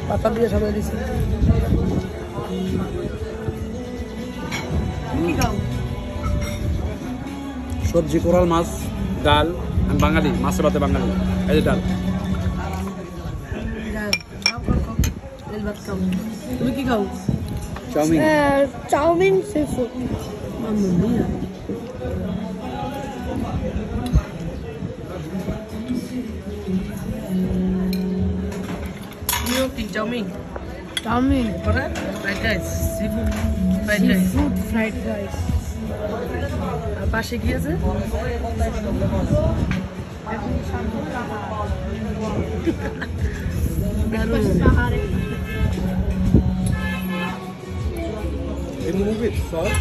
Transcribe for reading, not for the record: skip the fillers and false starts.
পাতা দিয়ে সাজিয়ে দিছি। সবজি, কোরাল মাছ, ডাল। আমি বাঙালি, মাছের ভাতে বাঙালি। এই যে ডাল। তুমি কি খাও? Chowmein. Chowmein sea food. Chowmein chowmein fried rice, sea food fried rice. Food fried rice. আর পাশে কি আছে? Remove it, sauce.